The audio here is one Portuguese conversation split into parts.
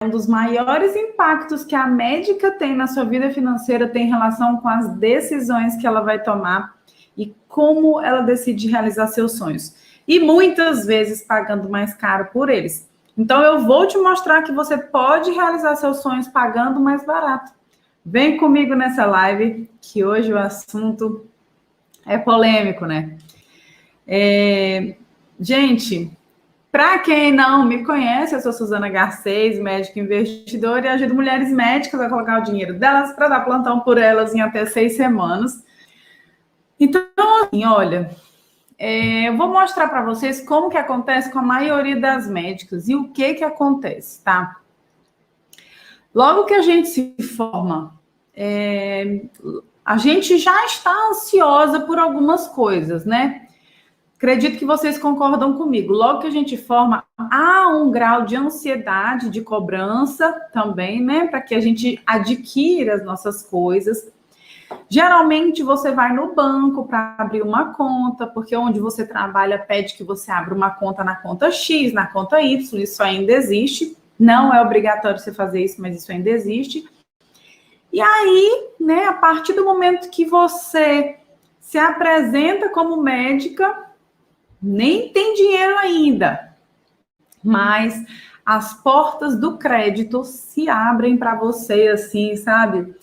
um dos maiores impactos que a médica tem na sua vida financeira tem relação com as decisões que ela vai tomar e como ela decide realizar seus sonhos. E muitas vezes pagando mais caro por eles. Então, eu vou te mostrar que você pode realizar seus sonhos pagando mais barato. Vem comigo nessa live, que hoje o assunto é polêmico, né? Gente, para quem não me conhece, eu sou Suzana Garcês, médica investidora, e ajudo mulheres médicas a colocar o dinheiro delas para dar plantão por elas em até 6 semanas. Então, assim, olha, eu vou mostrar para vocês como que acontece com a maioria das médicas e o que acontece, tá? Logo que a gente se forma, a gente já está ansiosa por algumas coisas, né? Acredito que vocês concordam comigo. Logo que a gente forma, há um grau de ansiedade, de cobrança também, né? Para que a gente adquira as nossas coisas. Geralmente você vai no banco para abrir uma conta, porque onde você trabalha pede que você abra uma conta na conta X, na conta Y, isso ainda existe. Não é obrigatório você fazer isso, mas isso ainda existe. E aí, né, a partir do momento que você se apresenta como médica, nem tem dinheiro ainda, mas as portas do crédito se abrem para você, assim, sabe?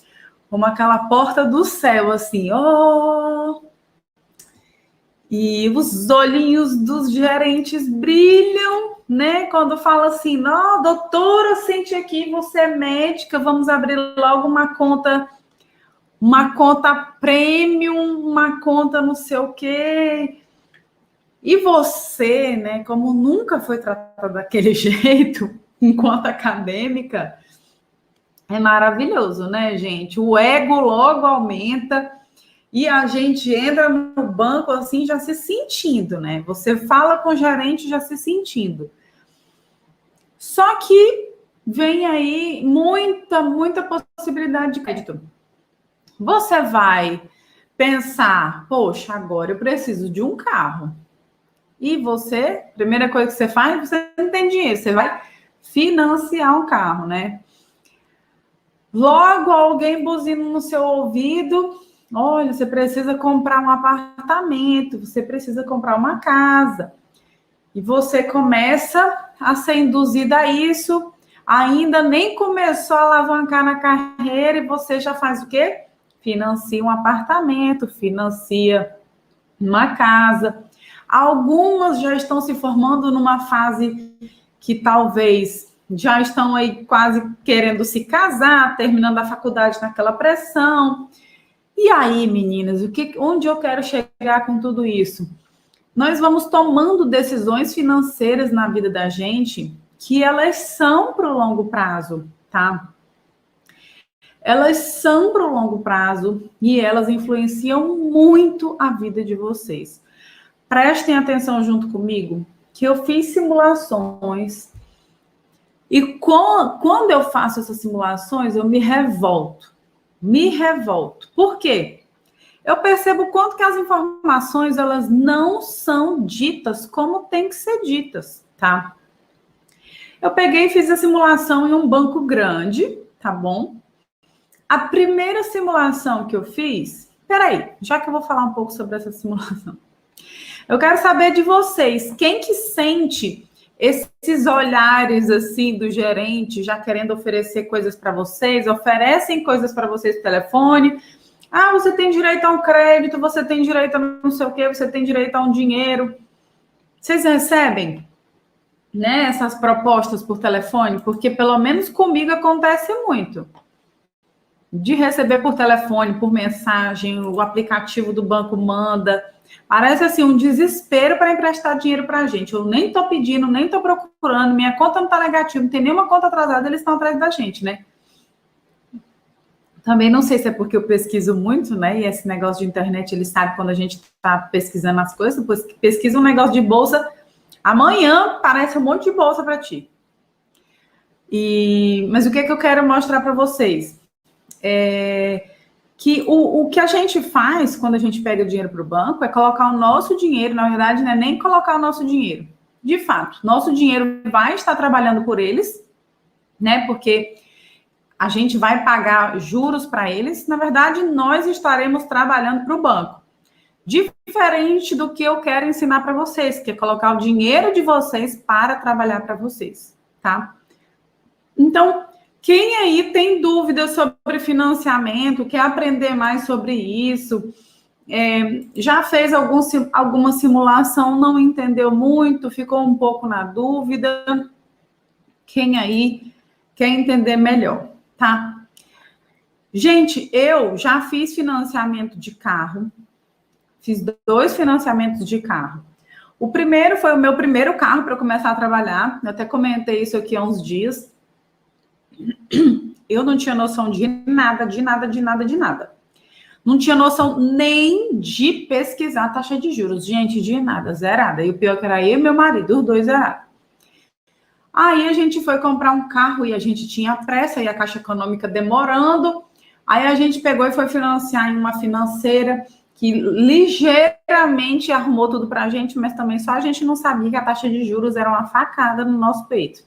Como aquela porta do céu, assim, oh! E os olhinhos dos gerentes brilham, né? Quando fala assim, não, doutora, sente aqui, você é médica, vamos abrir logo uma conta premium, uma conta não sei o quê. E você, né, como nunca foi tratada daquele jeito, enquanto acadêmica, é maravilhoso, né, gente? O ego logo aumenta e a gente entra no banco assim, já se sentindo, né? Você fala com o gerente já se sentindo. Só que vem aí muita possibilidade de crédito. Você vai pensar, poxa, agora eu preciso de um carro. E você, primeira coisa que você faz, você não tem dinheiro, você vai financiar um carro, né? Logo, alguém buzina no seu ouvido, olha, você precisa comprar um apartamento, você precisa comprar uma casa. E você começa a ser induzida a isso, ainda nem começou a alavancar na carreira e você já faz o quê? Financia um apartamento, financia uma casa. Algumas já estão se formando numa fase que talvez já estão aí quase querendo se casar, terminando a faculdade naquela pressão. E aí, meninas, onde eu quero chegar com tudo isso? Nós vamos tomando decisões financeiras na vida da gente que elas são para o longo prazo, tá? Elas são para o longo prazo e elas influenciam muito a vida de vocês. Prestem atenção junto comigo, que eu fiz simulações e quando eu faço essas simulações, eu me revolto. Por quê? Eu percebo quanto que as informações, elas não são ditas como tem que ser ditas, tá? Eu peguei e fiz a simulação em um banco grande, tá bom? A primeira simulação que eu fiz... Peraí, já que eu vou falar um pouco sobre essa simulação. Eu quero saber de vocês, quem que sente esses olhares assim do gerente já querendo oferecer coisas para vocês, oferecem coisas para vocês por telefone. Ah, você tem direito a um crédito, você tem direito a não sei o quê, você tem direito a um dinheiro. Vocês recebem, né, essas propostas por telefone? Porque pelo menos comigo acontece muito. De receber por telefone, por mensagem, o aplicativo do banco manda. Parece assim um desespero para emprestar dinheiro para a gente. Eu nem estou pedindo, nem estou procurando, minha conta não está negativa, não tem nenhuma conta atrasada, eles estão atrás da gente, né? Também não sei se é porque eu pesquiso muito, né? E esse negócio de internet, ele sabe quando a gente está pesquisando as coisas, depois que pesquisa um negócio de bolsa, amanhã parece um monte de bolsa para ti. Mas o que eu quero mostrar para vocês? Que o que a gente faz quando a gente pega o dinheiro para o banco é colocar o nosso dinheiro, na verdade, não é nem colocar o nosso dinheiro. De fato, nosso dinheiro vai estar trabalhando por eles, né? Porque a gente vai pagar juros para eles, na verdade, nós estaremos trabalhando para o banco. Diferente do que eu quero ensinar para vocês, que é colocar o dinheiro de vocês para trabalhar para vocês, tá? Então, quem aí tem dúvidas sobre financiamento, quer aprender mais sobre isso, já fez alguma simulação, não entendeu muito, ficou um pouco na dúvida, quem aí quer entender melhor, tá? Gente, eu já fiz financiamento de carro, fiz 2 financiamentos de carro. O primeiro foi o meu primeiro carro para eu começar a trabalhar, eu até comentei isso aqui há uns dias. Eu não tinha noção de nada. Não tinha noção nem de pesquisar a taxa de juros. Gente, de nada, zerada. E o pior que era eu e meu marido, os dois zerados. Aí a gente foi comprar um carro e a gente tinha pressa e a Caixa Econômica demorando. Aí a gente pegou e foi financiar em uma financeira que ligeiramente arrumou tudo pra gente, mas também só a gente não sabia que a taxa de juros era uma facada no nosso peito.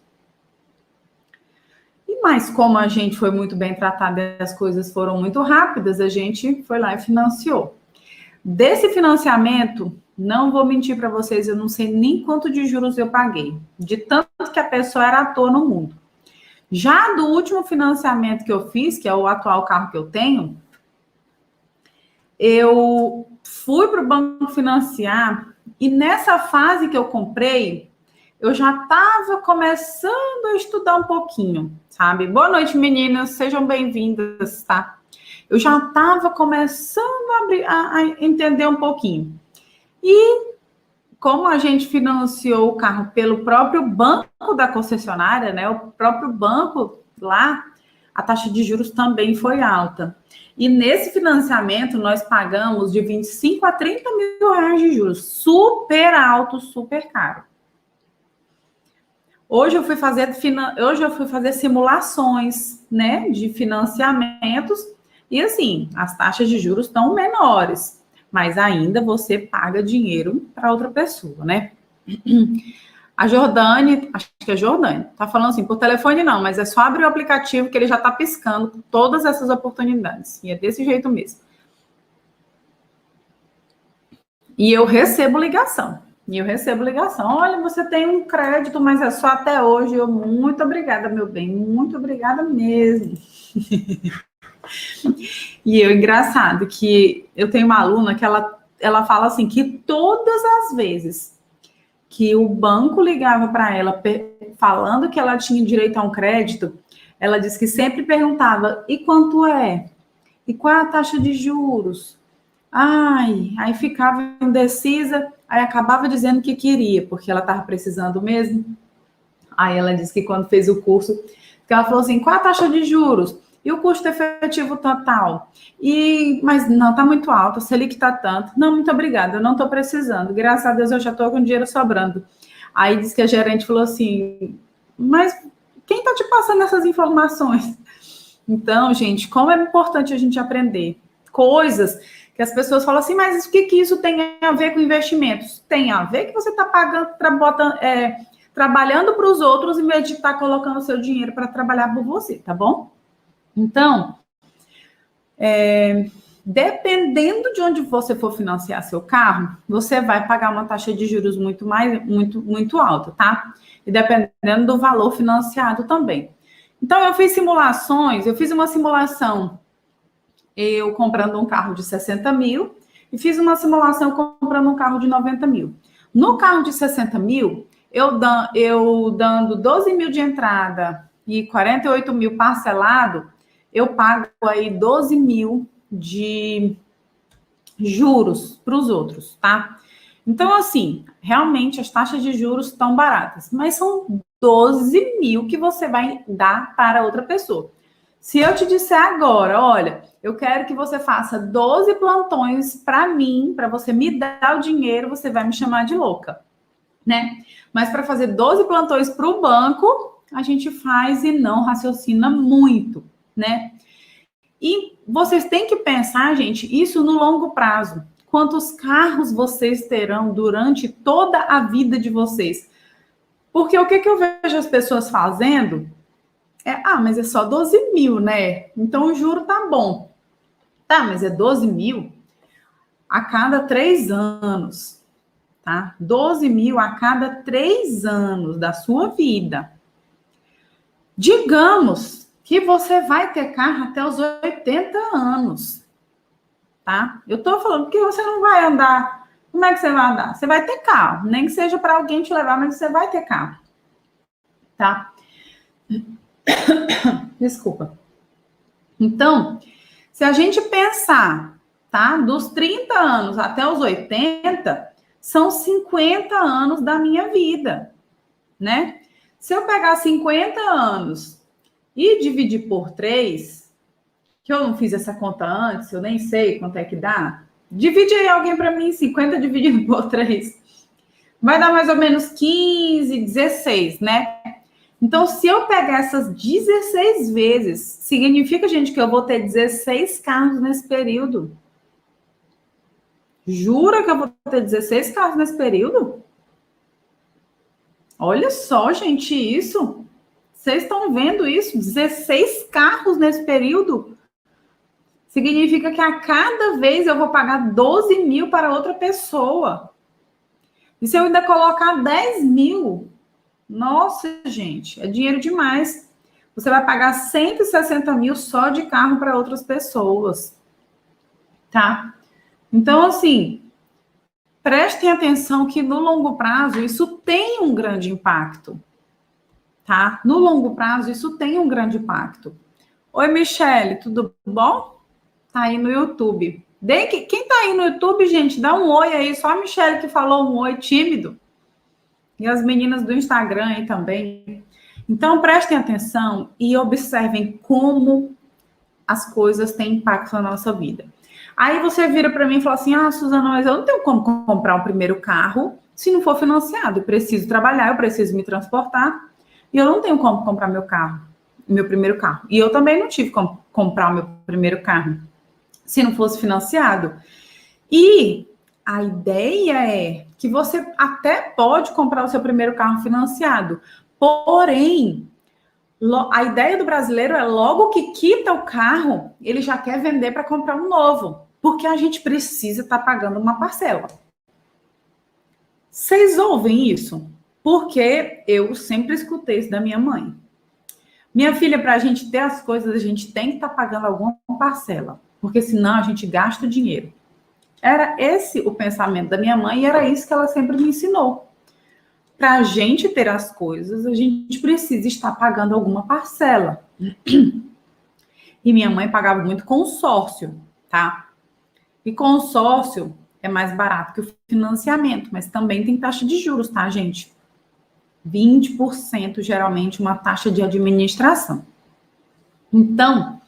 Mas como a gente foi muito bem tratado e as coisas foram muito rápidas, a gente foi lá e financiou. Desse financiamento, não vou mentir para vocês, eu não sei nem quanto de juros eu paguei, de tanto que a pessoa era à toa no mundo. Já do último financiamento que eu fiz, que é o atual carro que eu tenho, eu fui para o banco financiar e nessa fase que eu comprei, eu já estava começando a estudar um pouquinho, sabe? Boa noite, meninas, sejam bem-vindas, tá? Eu já estava começando a entender um pouquinho. E como a gente financiou o carro pelo próprio banco da concessionária, né? O próprio banco lá, a taxa de juros também foi alta. E nesse financiamento, nós pagamos de 25 a 30 mil reais de juros. Super alto, super caro. Hoje eu fui fazer simulações, né, de financiamentos e assim, as taxas de juros estão menores, mas ainda você paga dinheiro para outra pessoa, né? A Jordane, acho que é Jordane, tá falando assim, por telefone não, mas é só abrir o aplicativo que ele já tá piscando todas essas oportunidades. E é desse jeito mesmo. E eu recebo ligação. Olha, você tem um crédito, mas é só até hoje. Muito obrigada, meu bem. Muito obrigada mesmo. E engraçado que eu tenho uma aluna que ela fala assim, que todas as vezes que o banco ligava para ela falando que ela tinha direito a um crédito, ela disse que sempre perguntava, e quanto é? E qual é a taxa de juros? Ai, aí ficava indecisa, aí acabava dizendo que queria, porque ela estava precisando mesmo. Aí ela disse que quando fez o curso, que ela falou assim, qual a taxa de juros? E o custo efetivo total? Mas não, tá muito alto, a Selic tá tanto. Não, muito obrigada, eu não tô precisando. Graças a Deus eu já tô com dinheiro sobrando. Aí disse que a gerente falou assim, mas quem tá te passando essas informações? Então, gente, como é importante a gente aprender coisas que as pessoas falam assim, mas o que isso tem a ver com investimentos? Tem a ver que você está pagando, trabalhando para os outros em vez de estar colocando o seu dinheiro para trabalhar por você, tá bom? Então, dependendo de onde você for financiar seu carro, você vai pagar uma taxa de juros muito alta, tá? E dependendo do valor financiado também. Então, eu fiz uma simulação eu comprando um carro de 60 mil e fiz uma simulação comprando um carro de 90 mil. No carro de 60 mil, eu dando 12 mil de entrada e 48 mil parcelado, eu pago aí 12 mil de juros para os outros, tá? Então, assim, realmente as taxas de juros estão baratas, mas são 12 mil que você vai dar para outra pessoa. Se eu te disser agora, olha, eu quero que você faça 12 plantões para mim, para você me dar o dinheiro, você vai me chamar de louca, né? Mas para fazer 12 plantões para o banco, a gente faz e não raciocina muito, né? E vocês têm que pensar, gente, isso no longo prazo. Quantos carros vocês terão durante toda a vida de vocês? Porque o que eu vejo as pessoas fazendo Mas é só 12 mil, né? Então o juro tá bom. Tá, mas é 12 mil a cada 3 anos, tá? 12 mil a cada 3 anos da sua vida. Digamos que você vai ter carro até os 80 anos, tá? Eu tô falando que você não vai andar. Como é que você vai andar? Você vai ter carro, nem que seja para alguém te levar, mas você vai ter carro, tá? Desculpa. Então, se a gente pensar, tá? Dos 30 anos até os 80, são 50 anos da minha vida, né? Se eu pegar 50 anos e dividir por 3, que eu não fiz essa conta antes, eu nem sei quanto é que dá. Divide aí alguém para mim, 50 dividido por 3. Vai dar mais ou menos 15, 16, né? Então, se eu pegar essas 16 vezes, significa, gente, que eu vou ter 16 carros nesse período. Jura que eu vou ter 16 carros nesse período? Olha só, gente, isso. Vocês estão vendo isso? 16 carros nesse período? Significa que a cada vez eu vou pagar 12 mil para outra pessoa. E se eu ainda colocar 10 mil? Nossa, gente, é dinheiro demais. Você vai pagar 160 mil só de carro para outras pessoas. Tá? Então, assim, prestem atenção que no longo prazo isso tem um grande impacto. Tá? No longo prazo isso tem um grande impacto. Oi, Michele, tudo bom? Tá aí no YouTube. Quem tá aí no YouTube, gente, dá um oi aí. Só a Michele que falou um oi tímido. E as meninas do Instagram aí também. Então, prestem atenção e observem como as coisas têm impacto na nossa vida. Aí você vira para mim e fala assim, Suzana, mas eu não tenho como comprar um primeiro carro se não for financiado. Eu preciso trabalhar, eu preciso me transportar e eu não tenho como comprar meu carro, meu primeiro carro. E eu também não tive como comprar o meu primeiro carro se não fosse financiado. E a ideia é que você até pode comprar o seu primeiro carro financiado, porém, a ideia do brasileiro é logo que quita o carro, ele já quer vender para comprar um novo, porque a gente precisa estar pagando uma parcela. Vocês ouvem isso? Porque eu sempre escutei isso da minha mãe. Minha filha, para a gente ter as coisas, a gente tem que estar pagando alguma parcela, porque senão a gente gasta o dinheiro. Era esse o pensamento da minha mãe e era isso que ela sempre me ensinou. Para a gente ter as coisas, a gente precisa estar pagando alguma parcela. E minha mãe pagava muito consórcio, tá? E consórcio é mais barato que o financiamento, mas também tem taxa de juros, tá, gente? 20% geralmente uma taxa de administração. Então,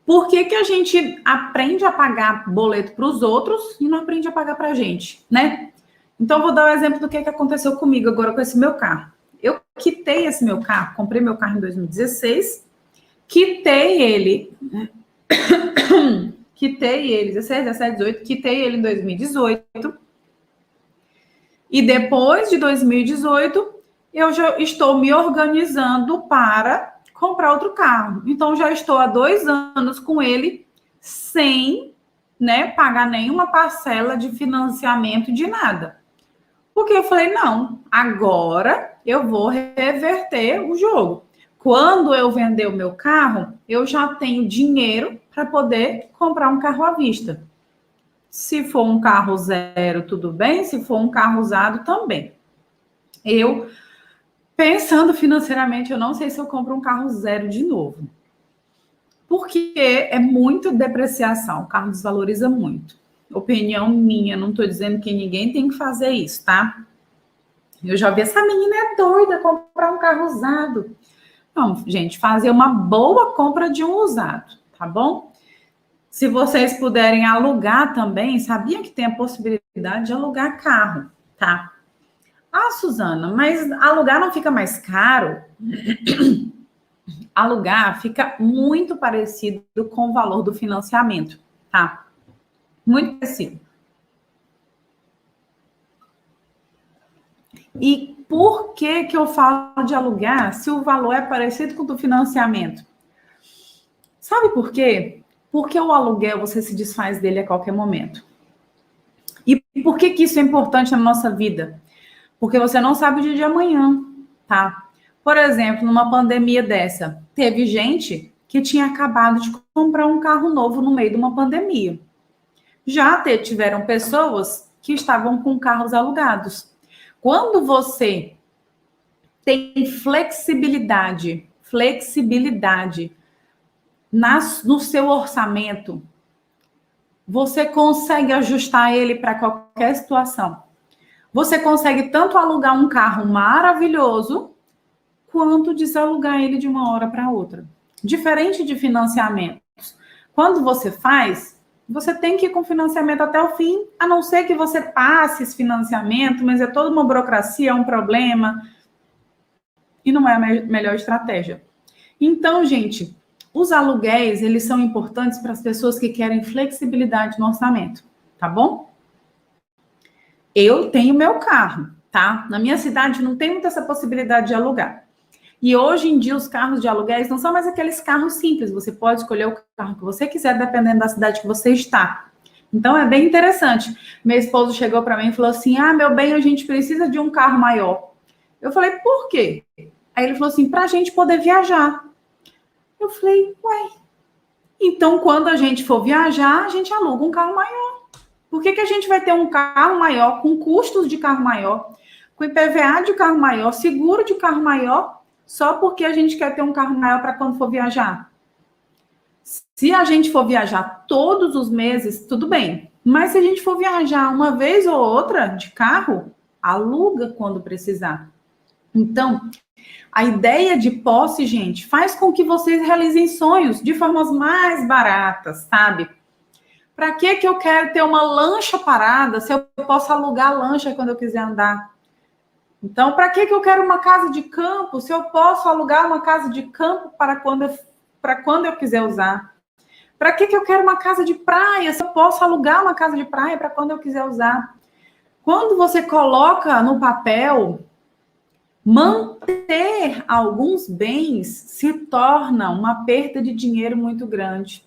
por que a gente aprende a pagar boleto para os outros e não aprende a pagar para a gente, né? Então, vou dar o exemplo do que aconteceu comigo agora com esse meu carro. Eu quitei esse meu carro, comprei meu carro em 2016, quitei ele 16, 17, 18, quitei ele em 2018. E depois de 2018, eu já estou me organizando para comprar outro carro. Então, já estou há 2 anos com ele sem, né, pagar nenhuma parcela de financiamento de nada. Porque eu falei, não, agora eu vou reverter o jogo. Quando eu vender o meu carro, eu já tenho dinheiro para poder comprar um carro à vista. Se for um carro zero, tudo bem. Se for um carro usado, também. Eu, pensando financeiramente, eu não sei se eu compro um carro zero de novo. Porque é muito depreciação, o carro desvaloriza muito. Opinião minha, não estou dizendo que ninguém tem que fazer isso, tá? Eu já vi, essa menina é doida, comprar um carro usado. Não, gente, fazer uma boa compra de um usado, tá bom? Se vocês puderem alugar também, sabia que tem a possibilidade de alugar carro, tá? Suzana, mas alugar não fica mais caro? Alugar fica muito parecido com o valor do financiamento, tá? Muito parecido. E por que eu falo de alugar se o valor é parecido com o do financiamento? Sabe por quê? Porque o aluguel você se desfaz dele a qualquer momento. E por que isso é importante na nossa vida? Porque você não sabe o dia de amanhã, tá? Por exemplo, numa pandemia dessa, teve gente que tinha acabado de comprar um carro novo no meio de uma pandemia. Já tiveram pessoas que estavam com carros alugados. Quando você tem flexibilidade no seu orçamento, você consegue ajustar ele para qualquer situação. Você consegue tanto alugar um carro maravilhoso, quanto desalugar ele de uma hora para outra. Diferente de financiamentos. Quando você faz, você tem que ir com financiamento até o fim, a não ser que você passe esse financiamento, mas é toda uma burocracia, é um problema, e não é a melhor estratégia. Então, gente, os aluguéis, eles são importantes para as pessoas que querem flexibilidade no orçamento, tá bom? Eu tenho meu carro, tá? Na minha cidade não tem muita essa possibilidade de alugar. E hoje em dia os carros de aluguéis não são mais aqueles carros simples. Você pode escolher o carro que você quiser, dependendo da cidade que você está. Então é bem interessante. Meu esposo chegou para mim e falou assim: ah, meu bem, a gente precisa de um carro maior. Eu falei, por quê? Aí ele falou assim, para a gente poder viajar. Eu falei, ué, então quando a gente for viajar, a gente aluga um carro maior. Por que a gente vai ter um carro maior, com custos de carro maior, com IPVA de carro maior, seguro de carro maior, só porque a gente quer ter um carro maior para quando for viajar? Se a gente for viajar todos os meses, tudo bem. Mas se a gente for viajar uma vez ou outra de carro, aluga quando precisar. Então, a ideia de posse, gente, faz com que vocês realizem sonhos de formas mais baratas, sabe? Para que eu quero ter uma lancha parada se eu posso alugar a lancha quando eu quiser andar? Então, para que eu quero uma casa de campo se eu posso alugar uma casa de campo para quando eu quiser usar? Para que eu quero uma casa de praia se eu posso alugar uma casa de praia para quando eu quiser usar? Quando você coloca no papel, manter alguns bens se torna uma perda de dinheiro muito grande.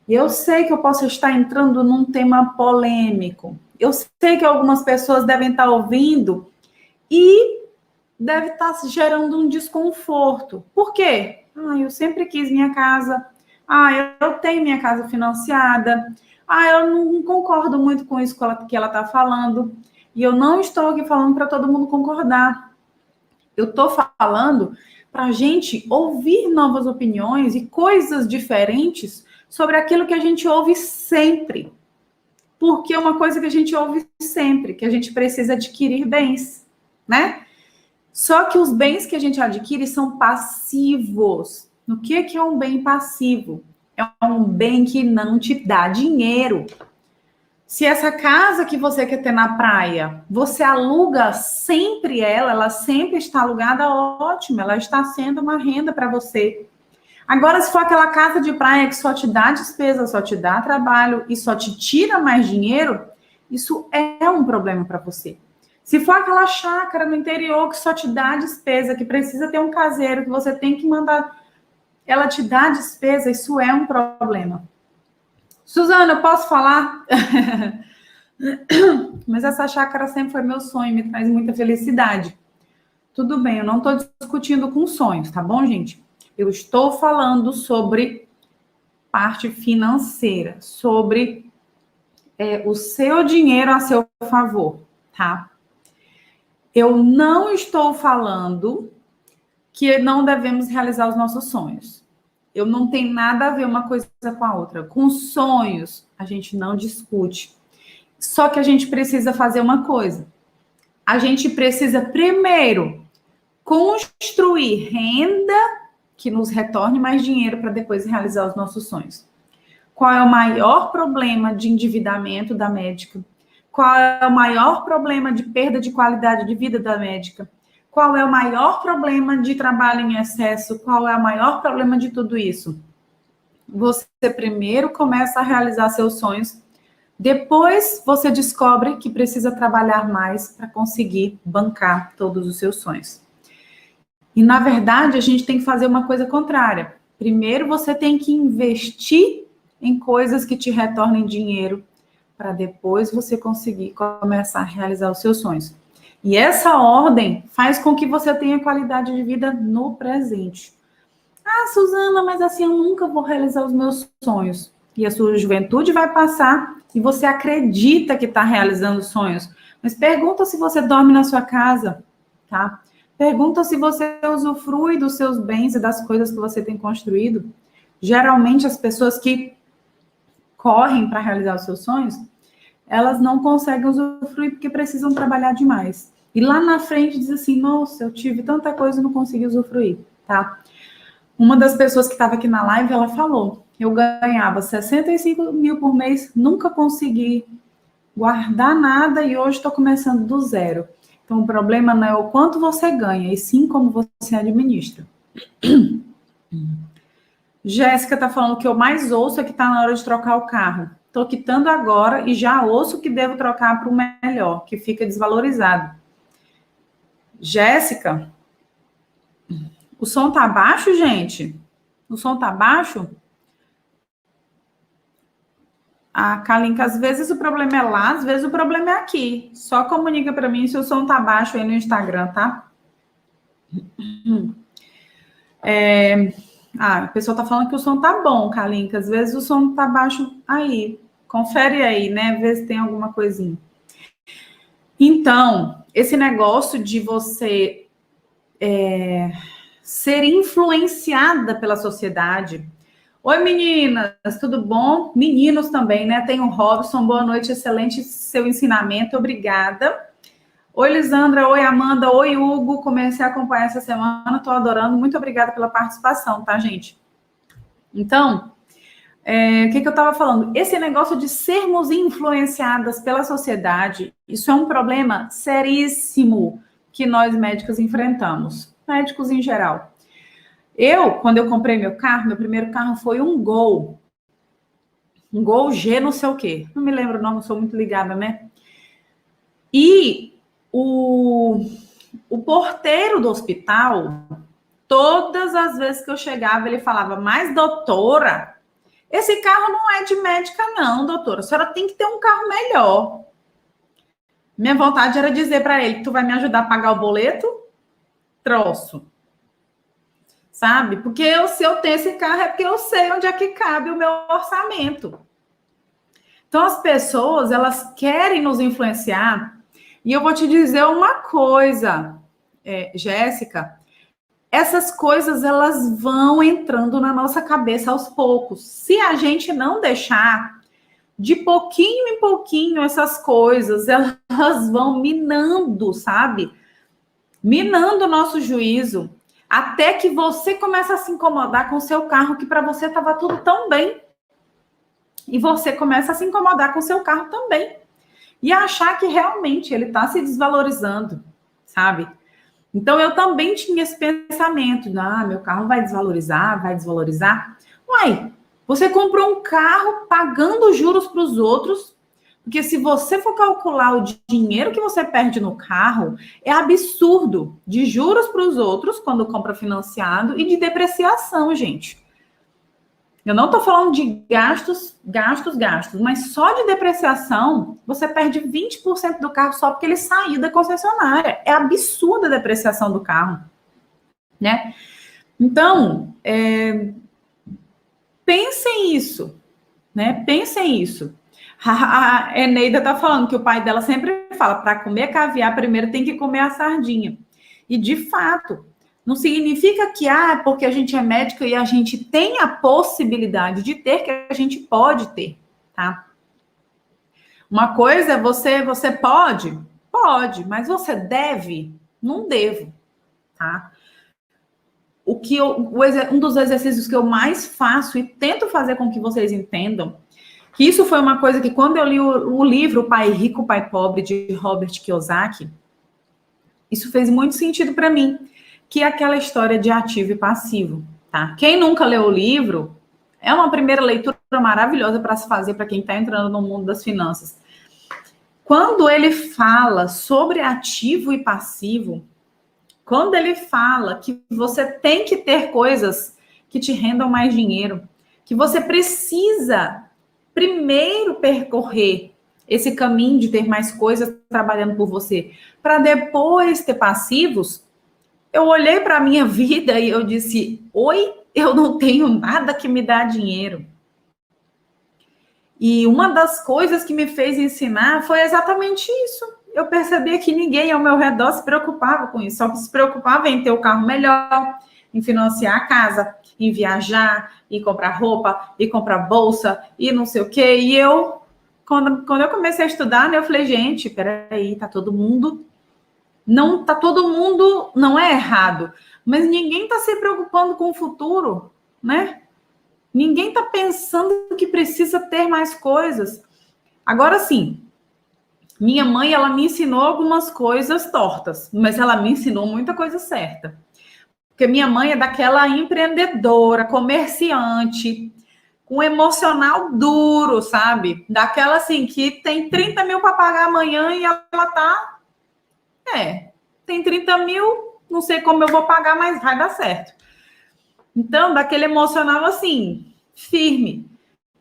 E eu sei que eu posso estar entrando num tema polêmico. Eu sei que algumas pessoas devem estar ouvindo e deve estar gerando um desconforto. Por quê? Eu sempre quis minha casa. Eu tenho minha casa financiada. Eu não concordo muito com isso que ela está falando. E eu não estou aqui falando para todo mundo concordar. Eu estou falando para a gente ouvir novas opiniões e coisas diferentes sobre aquilo que a gente ouve sempre. Porque é uma coisa que a gente ouve sempre, que a gente precisa adquirir bens, né? Só que os bens que a gente adquire são passivos. O que é um bem passivo? É um bem que não te dá dinheiro. Se essa casa que você quer ter na praia, você aluga sempre ela sempre está alugada, ótimo, ela está sendo uma renda para você. Agora, se for aquela casa de praia que só te dá despesa, só te dá trabalho e só te tira mais dinheiro, isso é um problema para você. Se for aquela chácara no interior que só te dá despesa, que precisa ter um caseiro, que você tem que mandar, ela te dá despesa, isso é um problema. Suzana, eu posso falar? Mas essa chácara sempre foi meu sonho, me traz muita felicidade. Tudo bem, eu não estou discutindo com sonhos, tá bom, gente? Eu estou falando sobre parte financeira, sobre o seu dinheiro a seu favor, tá? Eu não estou falando que não devemos realizar os nossos sonhos. Eu não tenho nada a ver uma coisa com a outra. Com sonhos, a gente não discute. Só que a gente precisa fazer uma coisa. A gente precisa, primeiro, construir renda que nos retorne mais dinheiro para depois realizar os nossos sonhos. Qual é o maior problema de endividamento da médica? Qual é o maior problema de perda de qualidade de vida da médica? Qual é o maior problema de trabalho em excesso? Qual é o maior problema de tudo isso? Você primeiro começa a realizar seus sonhos Depois você descobre que precisa trabalhar mais para conseguir bancar todos os seus sonhos. E, na verdade, a gente tem que fazer uma coisa contrária. Primeiro, você tem que investir em coisas que te retornem dinheiro, para depois você conseguir começar a realizar os seus sonhos. E essa ordem faz com que você tenha qualidade de vida no presente. Ah, Suzana, mas assim eu nunca vou realizar os meus sonhos. E a sua juventude vai passar e você acredita que está realizando sonhos. Mas pergunta se você dorme na sua casa, tá? Pergunta se você usufrui dos seus bens e das coisas que você tem construído. Geralmente, as pessoas que correm para realizar os seus sonhos, elas não conseguem usufruir porque precisam trabalhar demais. E lá na frente diz assim, nossa, eu tive tanta coisa e não consegui usufruir, tá? Uma das pessoas que estava aqui na live, ela falou, eu ganhava 65 mil por mês, nunca consegui guardar nada e hoje estou começando do zero. Então, o problema não é o quanto você ganha, e sim como você administra. Jéssica está falando que eu mais ouço é que está na hora de trocar o carro. Estou quitando agora e já ouço que devo trocar para o melhor, que fica desvalorizado. Jéssica, o som tá baixo, gente? O som tá baixo? Ah, Kalinka, às vezes o problema é lá, às vezes o problema é aqui. Só comunica para mim se o som tá baixo aí no Instagram, tá? A pessoa tá falando que o som tá bom, Kalinka. Às vezes o som tá baixo aí. Confere aí, né? Vê se tem alguma coisinha. Então, esse negócio de você ser influenciada pela sociedade. Oi, meninas, tudo bom? Meninos também, né? Tem o Robson, boa noite, excelente seu ensinamento, obrigada. Oi, Lisandra, oi, Amanda, oi, Hugo, comecei a acompanhar essa semana, tô adorando, muito obrigada pela participação, tá, gente? Então, o que eu tava falando? Esse negócio de sermos influenciadas pela sociedade, isso é um problema seríssimo que nós médicos enfrentamos, médicos em geral. Quando eu comprei meu primeiro carro foi um Gol G não sei o quê. Não me lembro o nome, sou muito ligada, né? E o porteiro do hospital, todas as vezes que eu chegava, ele falava, mas doutora, esse carro não é de médica não, doutora. A senhora tem que ter um carro melhor. Minha vontade era dizer para ele, tu vai me ajudar a pagar o boleto? Troço. Sabe? Porque se eu tenho esse carro é porque eu sei onde é que cabe o meu orçamento. Então, as pessoas, elas querem nos influenciar. E eu vou te dizer uma coisa, Jéssica. Essas coisas, elas vão entrando na nossa cabeça aos poucos. Se a gente não deixar, de pouquinho em pouquinho, essas coisas, elas vão minando, sabe? Minando o nosso juízo. Até que você começa a se incomodar com o seu carro, que para você estava tudo tão bem. E você começa a se incomodar com o seu carro também. E achar que realmente ele está se desvalorizando, sabe? Então, eu também tinha esse pensamento. Meu carro vai desvalorizar, vai desvalorizar. Uai, você comprou um carro pagando juros para os outros. Porque se você for calcular o dinheiro que você perde no carro, é absurdo. De juros para os outros, quando compra financiado, e de depreciação, gente. Eu não estou falando de gastos, mas só de depreciação, você perde 20% do carro só porque ele saiu da concessionária. É absurda a depreciação do carro, né? Então, pensem isso, né? Pensem isso. A Eneida está falando que o pai dela sempre fala, para comer caviar, primeiro tem que comer a sardinha. E, de fato, não significa que, porque a gente é médica e a gente tem a possibilidade de ter, que a gente pode ter, tá? Uma coisa é você pode? Pode, mas você deve? Não devo, tá? Um dos exercícios que eu mais faço e tento fazer com que vocês entendam, que isso foi uma coisa que quando eu li o livro Pai Rico, Pai Pobre, de Robert Kiyosaki, isso fez muito sentido para mim, que é aquela história de ativo e passivo, tá? Quem nunca leu o livro, É uma primeira leitura maravilhosa para se fazer para quem está entrando no mundo das finanças. Quando ele fala sobre ativo e passivo, quando ele fala que você tem que ter coisas que te rendam mais dinheiro, que você precisa primeiro percorrer esse caminho de ter mais coisas trabalhando por você, para depois ter passivos, eu olhei para a minha vida e eu disse, oi, eu não tenho nada que me dá dinheiro. E uma das coisas que me fez ensinar foi exatamente isso. Eu percebia que ninguém ao meu redor se preocupava com isso, só que se preocupava em ter o carro melhor, em financiar a casa, em viajar, em comprar roupa, em comprar bolsa, e não sei o quê. E eu, quando eu comecei a estudar, né, eu falei, gente, peraí, tá todo mundo... Não é errado, mas ninguém está se preocupando com o futuro, né? Ninguém está pensando que precisa ter mais coisas. Agora sim, minha mãe, ela me ensinou algumas coisas tortas, mas ela me ensinou muita coisa certa. Porque minha mãe é daquela empreendedora, comerciante, com emocional duro, sabe? Daquela assim, que tem 30 mil para pagar amanhã e ela tá... tem 30 mil, não sei como eu vou pagar, mas vai dar certo. Então, daquele emocional assim, firme.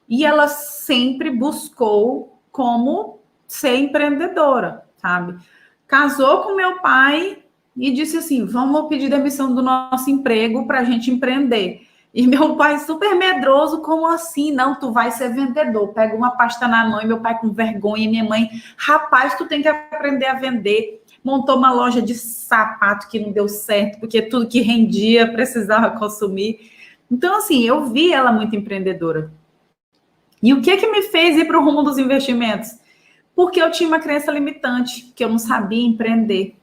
E ela sempre buscou como ser empreendedora, sabe? Casou com meu pai e disse assim, vamos pedir demissão do nosso emprego para a gente empreender. E meu pai super medroso, como assim? Não, tu vai ser vendedor. Pega uma pasta na mão e meu pai com vergonha. Minha mãe, rapaz, tu tem que aprender a vender. Montou uma loja de sapato que não deu certo, porque tudo que rendia precisava consumir. Então, assim, eu vi ela muito empreendedora. E o que me fez ir para o rumo dos investimentos? Porque eu tinha uma crença limitante, que eu não sabia empreender.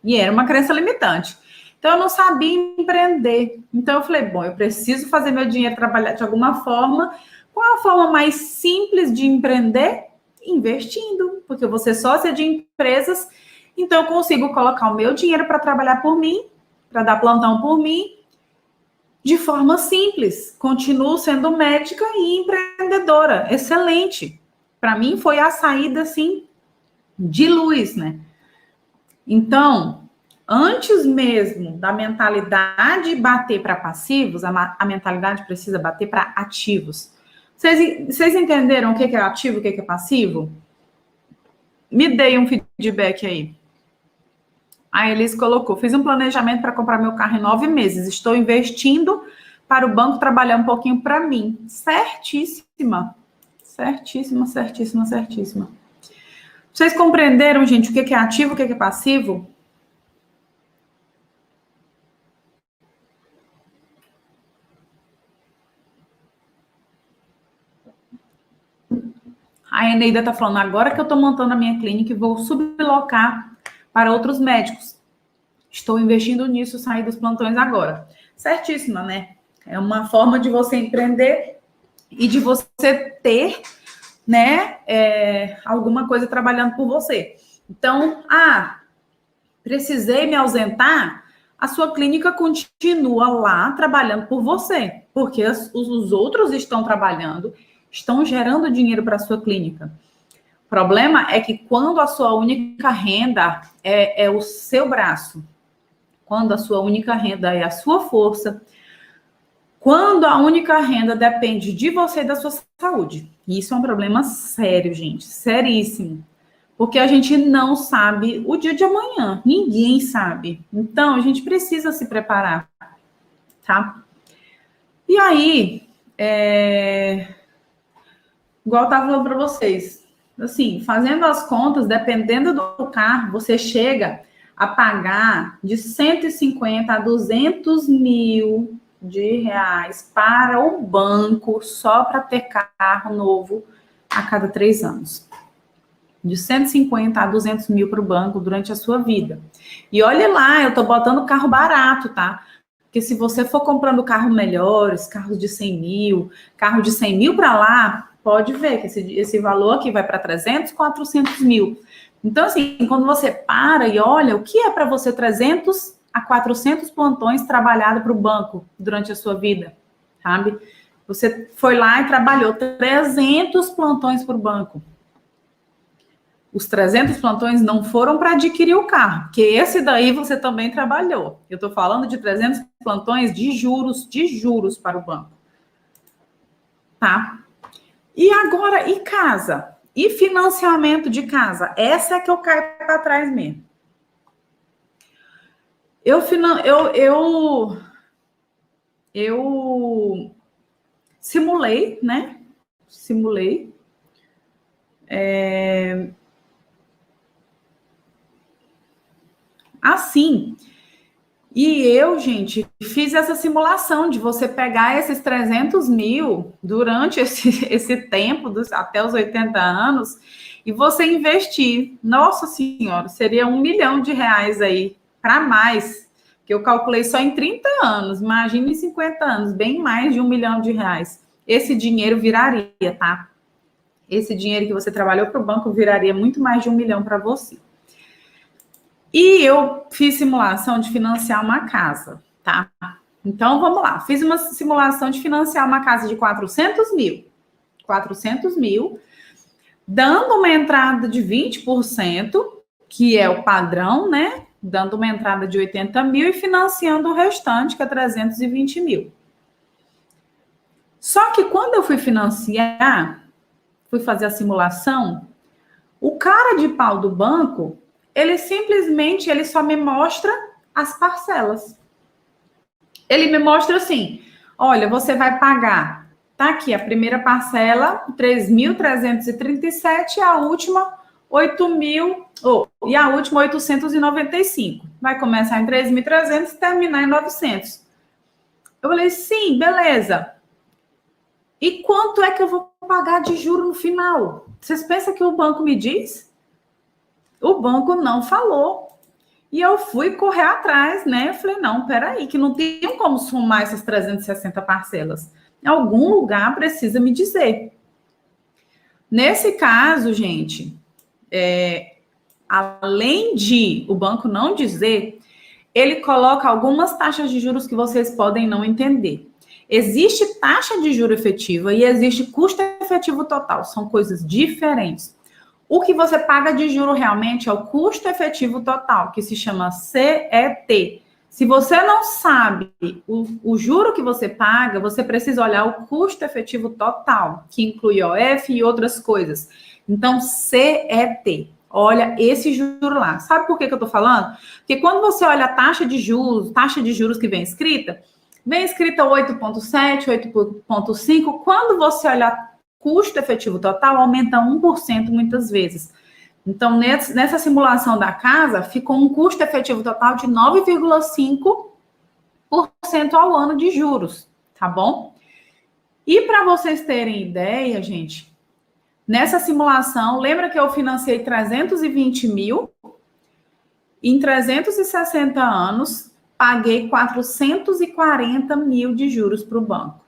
E era uma crença limitante. Então, eu não sabia empreender. Então, eu falei, bom, eu preciso fazer meu dinheiro trabalhar de alguma forma. Qual é a forma mais simples de empreender? Investindo, porque eu vou ser sócia de empresas, então eu consigo colocar o meu dinheiro para trabalhar por mim, para dar plantão por mim, de forma simples. Continuo sendo médica e empreendedora. Excelente. Para mim foi a saída, assim, de luz, né? Então, antes mesmo da mentalidade bater para passivos, a mentalidade precisa bater para ativos. Vocês entenderam o que é ativo e o que é passivo? Me deem um feedback aí. A Elis colocou, fiz um planejamento para comprar meu carro em 9 meses. Estou investindo para o banco trabalhar um pouquinho para mim. Certíssima. Certíssima, certíssima, certíssima. Vocês compreenderam, gente, o que é ativo, o que é passivo? A Eneida está falando, agora que eu estou montando a minha clínica e vou sublocar para outros médicos. Estou investindo nisso, sair dos plantões agora. Certíssima, né? É uma forma de você empreender e de você ter, né, alguma coisa trabalhando por você. Então, precisei me ausentar, a sua clínica continua lá trabalhando por você, porque os outros estão trabalhando, estão gerando dinheiro para a sua clínica. O problema é que quando a sua única renda é o seu braço, quando a sua única renda é a sua força, quando a única renda depende de você e da sua saúde. Isso é um problema sério, gente, seríssimo. Porque a gente não sabe o dia de amanhã, ninguém sabe. Então, a gente precisa se preparar, tá? E aí, igual eu estava falando para vocês, assim, fazendo as contas, dependendo do carro, você chega a pagar de 150 a 200 mil de reais para o banco só para ter carro novo a cada 3 anos. De 150 a 200 mil para o banco durante a sua vida. E olha lá, eu estou botando carro barato, tá? Porque se você for comprando carros melhores, carros de 100 mil, carro de 100 mil para lá, pode ver que esse valor aqui vai para 300, 400 mil. Então, assim, quando você para e olha, o que é para você 300 a 400 plantões trabalhados para o banco durante a sua vida, sabe? Você foi lá e trabalhou 300 plantões para o banco. Os 300 plantões não foram para adquirir o carro, porque esse daí você também trabalhou. Eu estou falando de 300 plantões de juros para o banco. Tá? E agora, e casa? E financiamento de casa? Essa é que eu caio para trás mesmo. Eu simulei, né? Simulei. Assim. E eu, gente, fiz essa simulação de você pegar esses 300 mil durante esse tempo, até os 80 anos, e você investir. Nossa Senhora, seria R$1 milhão aí, para mais, que eu calculei só em 30 anos. Imagine em 50 anos, bem mais de R$1 milhão. Esse dinheiro viraria, tá? Esse dinheiro que você trabalhou para o banco viraria muito mais de R$1 milhão para você. E eu fiz simulação de financiar uma casa, tá? Então, vamos lá. Fiz uma simulação de financiar uma casa de 400 mil. 400 mil, dando uma entrada de 20%, que é o padrão, né? Dando uma entrada de 80 mil e financiando o restante, que é 320 mil. Só que quando eu fui financiar, fui fazer a simulação, o cara de pau do banco, ele só me mostra as parcelas. Ele me mostra assim, olha, você vai pagar, tá aqui a primeira parcela, 3.337, a última 895. Vai começar em 3.300 e terminar em 900. Eu falei, sim, beleza. E quanto é que eu vou pagar de juro no final? Vocês pensam que o banco me diz? O banco não falou. E eu fui correr atrás, né? Eu falei, não, peraí, que não tem como somar essas 360 parcelas. Em algum lugar precisa me dizer. Nesse caso, gente, além de o banco não dizer, ele coloca algumas taxas de juros que vocês podem não entender. Existe taxa de juro efetiva e existe custo efetivo total. São coisas diferentes. O que você paga de juro realmente é o custo efetivo total, que se chama CET. Se você não sabe o juro que você paga, você precisa olhar o custo efetivo total, que inclui OF e outras coisas. Então, CET. Olha esse juro lá. Sabe por que eu estou falando? Porque quando você olha a taxa de juros que vem escrita 8,7, 8,5. Quando você olha custo efetivo total, aumenta 1% muitas vezes. Então, nessa simulação da casa, ficou um custo efetivo total de 9,5% ao ano de juros, tá bom? E para vocês terem ideia, gente, nessa simulação, lembra que eu financiei 320 mil? Em 360 anos, paguei 440 mil de juros para o banco.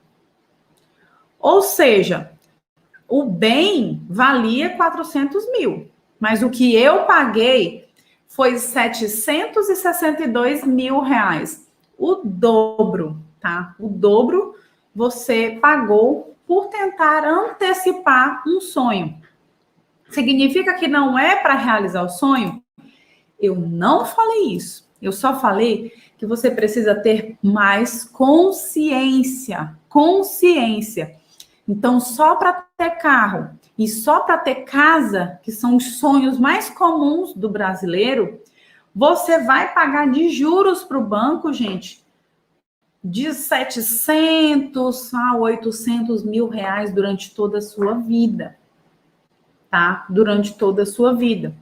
Ou seja, o bem valia 400 mil, mas o que eu paguei foi 762 mil reais. O dobro, tá? O dobro você pagou por tentar antecipar um sonho. Significa que não é para realizar o sonho? Eu não falei isso. Eu só falei que você precisa ter mais consciência. Consciência. Então, só para ter carro e só para ter casa, que são os sonhos mais comuns do brasileiro, você vai pagar de juros para o banco, gente, de 700 a 800 mil reais durante toda a sua vida, tá? Durante toda a sua vida.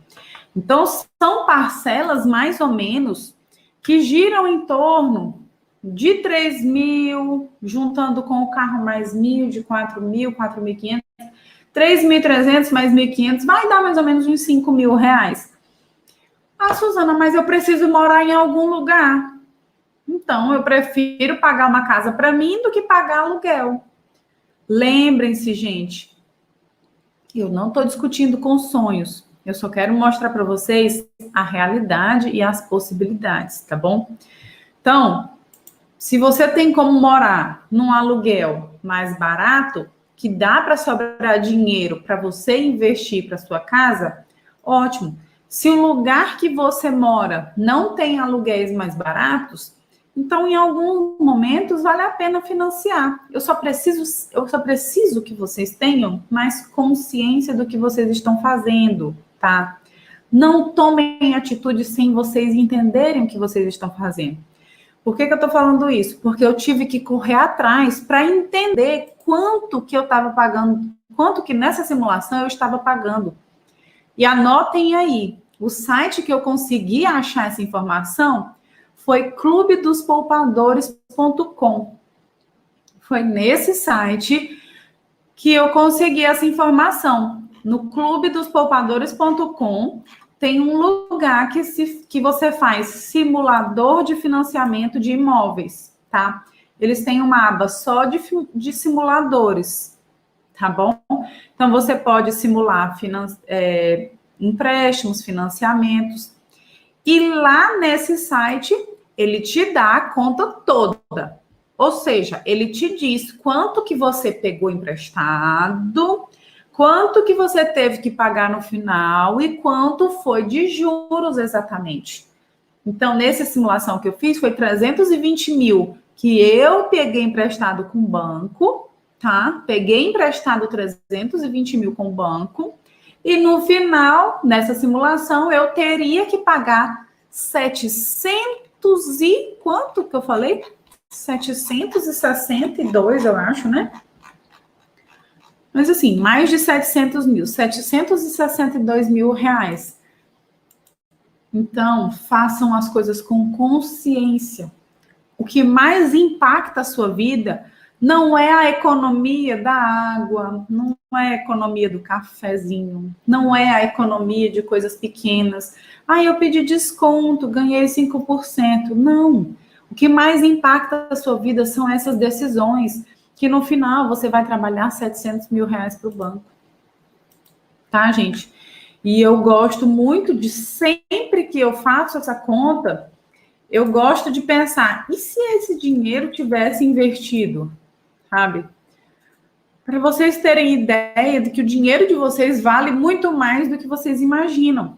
Então, são parcelas mais ou menos que giram em torno de 3 mil, juntando com o carro mais 1.000, de 4 mil, 4.500, 3.300 mais 1.500, vai dar mais ou menos uns 5 mil reais. Ah, Suzana, mas eu preciso morar em algum lugar. Então, eu prefiro pagar uma casa para mim do que pagar aluguel. Lembrem-se, gente, eu não estou discutindo com sonhos. Eu só quero mostrar para vocês a realidade e as possibilidades, tá bom? Então, Se você tem como morar num aluguel mais barato, que dá para sobrar dinheiro para você investir para sua casa, ótimo. Se o lugar que você mora não tem aluguéis mais baratos, então em alguns momentos vale a pena financiar. Eu só preciso que vocês tenham mais consciência do que vocês estão fazendo, tá? Não tomem atitude sem vocês entenderem o que vocês estão fazendo. Por que eu estou falando isso? Porque eu tive que correr atrás para entender quanto que eu estava pagando, quanto que nessa simulação eu estava pagando. E anotem aí, o site que eu consegui achar essa informação foi clubedosPoupadores.com. Foi nesse site que eu consegui essa informação. No clubedosPoupadores.com tem um lugar que você faz simulador de financiamento de imóveis, tá? Eles têm uma aba só de simuladores, tá bom? Então, você pode simular empréstimos, financiamentos. E lá nesse site, ele te dá a conta toda. Ou seja, ele te diz quanto que você pegou emprestado, quanto que você teve que pagar no final e quanto foi de juros exatamente. Então, nessa simulação que eu fiz, foi 320 mil que eu peguei emprestado com o banco, tá? Peguei emprestado 320 mil com o banco e no final, nessa simulação, eu teria que pagar 700 e... quanto que eu falei? 762, eu acho, né? Mas assim, mais de 700 mil, 762 mil reais. Então, façam as coisas com consciência. O que mais impacta a sua vida não é a economia da água, não é a economia do cafezinho, não é a economia de coisas pequenas. Ah, eu pedi desconto, ganhei 5%. Não. O que mais impacta a sua vida são essas decisões, que no final você vai trabalhar 700 mil reais para o banco. Tá, gente? E eu gosto muito de, sempre que eu faço essa conta, eu gosto de pensar, e se esse dinheiro tivesse investido, sabe? Para vocês terem ideia de que o dinheiro de vocês vale muito mais do que vocês imaginam,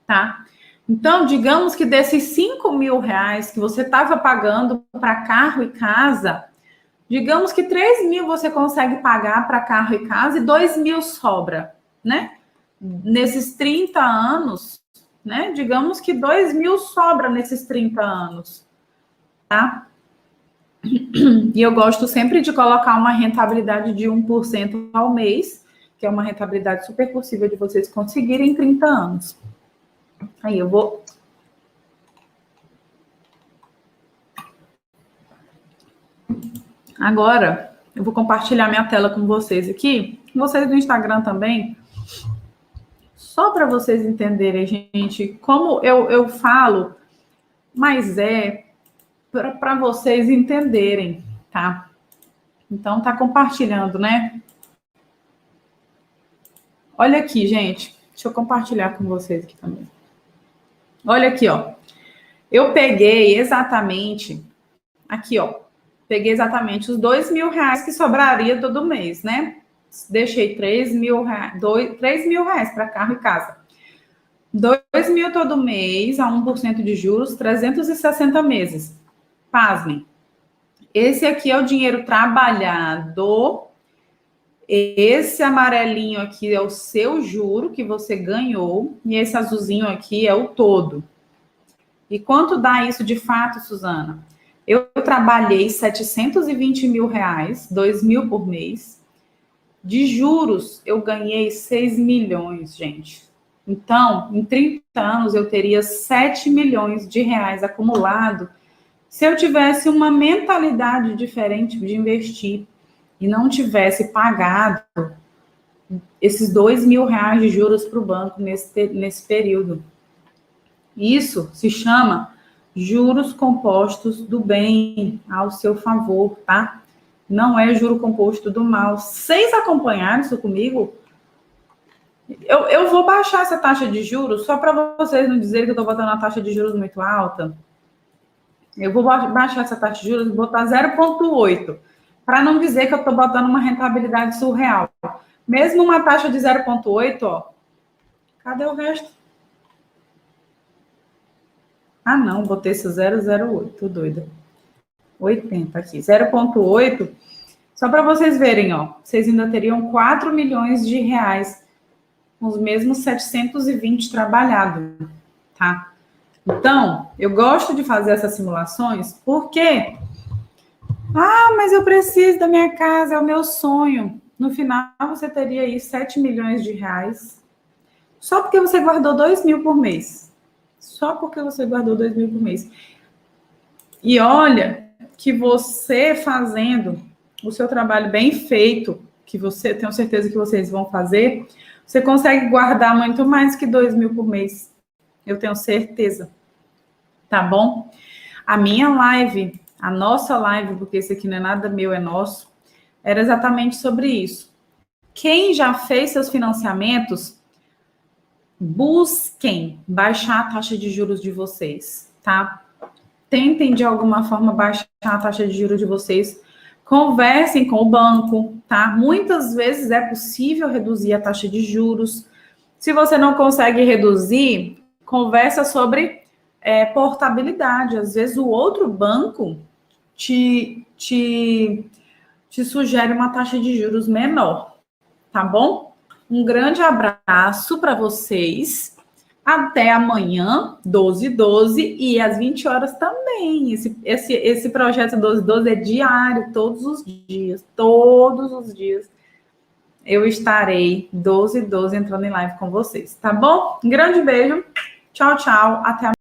tá? Então, digamos que desses 5 mil reais que você estava pagando para carro e casa, digamos que 3 mil você consegue pagar para carro e casa e 2 mil sobra, né? Nesses 30 anos, né? Digamos que 2 mil sobra nesses 30 anos, tá? E eu gosto sempre de colocar uma rentabilidade de 1% ao mês, que é uma rentabilidade super possível de vocês conseguirem em 30 anos. Aí eu vou... Agora, eu vou compartilhar minha tela com vocês aqui, com vocês do Instagram também, só para vocês entenderem, gente, como eu falo, mas é para vocês entenderem, tá? Então, tá compartilhando, né? Olha aqui, gente. Deixa eu compartilhar com vocês aqui também. Olha aqui, ó. Eu peguei exatamente, aqui, ó. Peguei exatamente os 2 mil reais que sobraria todo mês, né? Deixei 3 mil reais para carro e casa. 2 mil todo mês, a 1% de juros, 360 meses. Pasmem. Esse aqui é o dinheiro trabalhado. Esse amarelinho aqui é o seu juro que você ganhou. E esse azulzinho aqui é o todo. E quanto dá isso de fato, Suzana? Eu trabalhei 720 mil reais, 2 mil por mês. De juros, eu ganhei 6 milhões, gente. Então, em 30 anos, eu teria 7 milhões de reais acumulado se eu tivesse uma mentalidade diferente de investir e não tivesse pagado esses 2 mil reais de juros para o banco nesse período. Isso se chama juros compostos do bem ao seu favor, tá? Não é juro composto do mal. Vocês acompanharam isso comigo? Eu vou baixar essa taxa de juros só para vocês não dizerem que eu estou botando a taxa de juros muito alta. Eu vou baixar essa taxa de juros e botar 0,8, para não dizer que eu estou botando uma rentabilidade surreal. Mesmo uma taxa de 0,8, ó. Cadê o resto? Ah, não, botei esse 0,08, tô doida. 80 aqui. 0,8, só para vocês verem, ó. Vocês ainda teriam 4 milhões de reais com os mesmos 720 trabalhados, tá? Então, eu gosto de fazer essas simulações porque, mas eu preciso da minha casa, é o meu sonho. No final, você teria aí 7 milhões de reais só porque você guardou 2 mil por mês. Só porque você guardou 2 mil por mês. E olha que você fazendo o seu trabalho bem feito, que você, tenho certeza que vocês vão fazer, você consegue guardar muito mais que 2 mil por mês. Eu tenho certeza. Tá bom? A minha live, a nossa live, porque esse aqui não é nada meu, é nosso, era exatamente sobre isso. Quem já fez seus financiamentos, busquem baixar a taxa de juros de vocês, tá? Tentem, de alguma forma, baixar a taxa de juros de vocês. Conversem com o banco, tá? Muitas vezes é possível reduzir a taxa de juros. Se você não consegue reduzir, conversa sobre portabilidade. Às vezes o outro banco te sugere uma taxa de juros menor, tá bom? Um grande abraço para vocês. Até amanhã, 12h12, e às 20 horas também. Esse projeto 12h12 é diário, todos os dias. Todos os dias eu estarei 12h12 entrando em live com vocês, tá bom? Um grande beijo. Tchau, tchau. Até amanhã.